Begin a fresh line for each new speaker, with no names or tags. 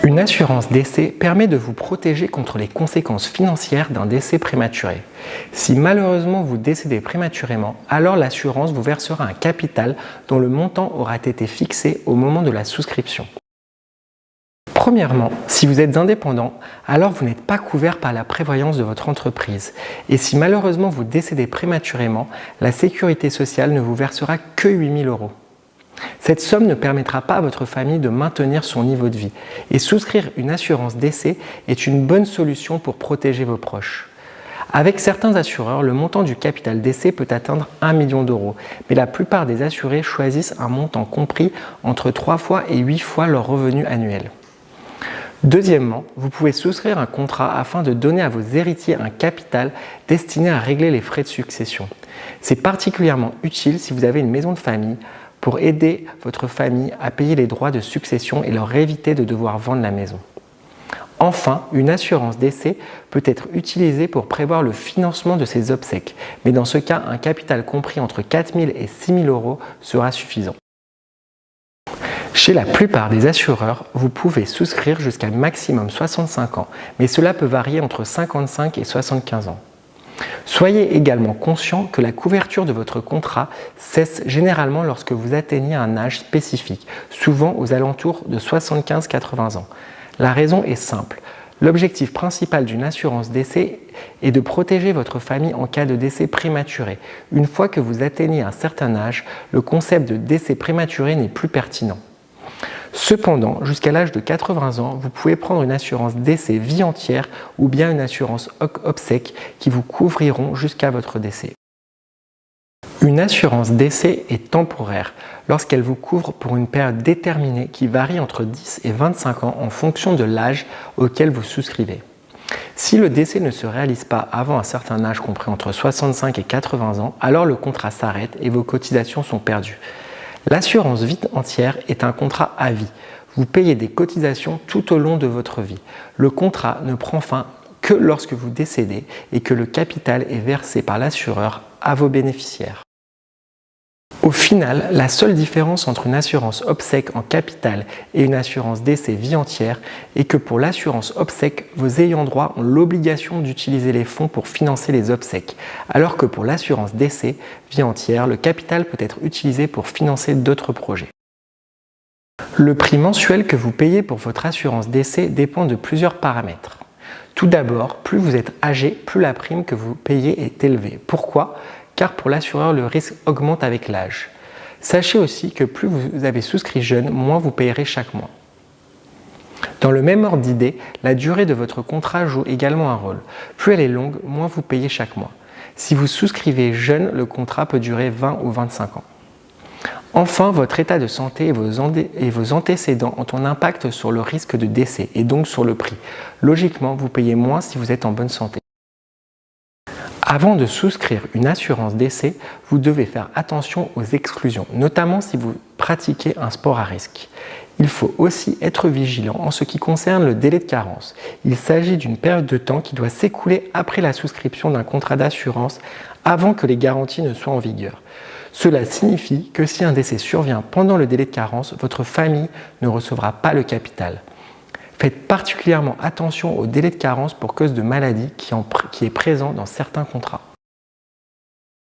Une assurance décès permet de vous protéger contre les conséquences financières d'un décès prématuré. Si malheureusement vous décédez prématurément, alors l'assurance vous versera un capital dont le montant aura été fixé au moment de la souscription. Premièrement, si vous êtes indépendant, alors vous n'êtes pas couvert par la prévoyance de votre entreprise. Et si malheureusement vous décédez prématurément, la sécurité sociale ne vous versera que 8 000 €. Cette somme ne permettra pas à votre famille de maintenir son niveau de vie. Et souscrire une assurance décès est une bonne solution pour protéger vos proches. Avec certains assureurs, le montant du capital décès peut atteindre 1 million €, mais la plupart des assurés choisissent un montant compris entre 3 fois et 8 fois leur revenu annuel. Deuxièmement, vous pouvez souscrire un contrat afin de donner à vos héritiers un capital destiné à régler les frais de succession. C'est particulièrement utile si vous avez une maison de famille pour aider votre famille à payer les droits de succession et leur éviter de devoir vendre la maison. Enfin, une assurance décès peut être utilisée pour prévoir le financement de ses obsèques, mais dans ce cas, un capital compris entre 4 000 et 6 000 € sera suffisant. Chez la plupart des assureurs, vous pouvez souscrire jusqu'à maximum 65 ans, mais cela peut varier entre 55 et 75 ans. Soyez également conscient que la couverture de votre contrat cesse généralement lorsque vous atteignez un âge spécifique, souvent aux alentours de 75-80 ans. La raison est simple. L'objectif principal d'une assurance décès est de protéger votre famille en cas de décès prématuré. Une fois que vous atteignez un certain âge, le concept de décès prématuré n'est plus pertinent. Cependant, jusqu'à l'âge de 80 ans, vous pouvez prendre une assurance décès vie entière ou bien une assurance obsèques qui vous couvriront jusqu'à votre décès. Une assurance décès est temporaire lorsqu'elle vous couvre pour une période déterminée qui varie entre 10 et 25 ans en fonction de l'âge auquel vous souscrivez. Si le décès ne se réalise pas avant un certain âge compris entre 65 et 80 ans, alors le contrat s'arrête et vos cotisations sont perdues. L'assurance vie entière est un contrat à vie. Vous payez des cotisations tout au long de votre vie. Le contrat ne prend fin que lorsque vous décédez et que le capital est versé par l'assureur à vos bénéficiaires. Au final, la seule différence entre une assurance obsèques en capital et une assurance décès vie entière est que pour l'assurance obsèques, vos ayants droit ont l'obligation d'utiliser les fonds pour financer les obsèques, alors que pour l'assurance décès vie entière, le capital peut être utilisé pour financer d'autres projets. Le prix mensuel que vous payez pour votre assurance décès dépend de plusieurs paramètres. Tout d'abord, plus vous êtes âgé, plus la prime que vous payez est élevée. Pourquoi ? Car pour l'assureur, le risque augmente avec l'âge. Sachez aussi que plus vous avez souscrit jeune, moins vous payerez chaque mois. Dans le même ordre d'idée, la durée de votre contrat joue également un rôle. Plus elle est longue, moins vous payez chaque mois. Si vous souscrivez jeune, le contrat peut durer 20 ou 25 ans. Enfin, votre état de santé et vos antécédents ont un impact sur le risque de décès et donc sur le prix. Logiquement, vous payez moins si vous êtes en bonne santé. Avant de souscrire une assurance décès, vous devez faire attention aux exclusions, notamment si vous pratiquez un sport à risque. Il faut aussi être vigilant en ce qui concerne le délai de carence. Il s'agit d'une période de temps qui doit s'écouler après la souscription d'un contrat d'assurance avant que les garanties ne soient en vigueur. Cela signifie que si un décès survient pendant le délai de carence, votre famille ne recevra pas le capital. Faites particulièrement attention au délai de carence pour cause de maladie qui est présent dans certains contrats.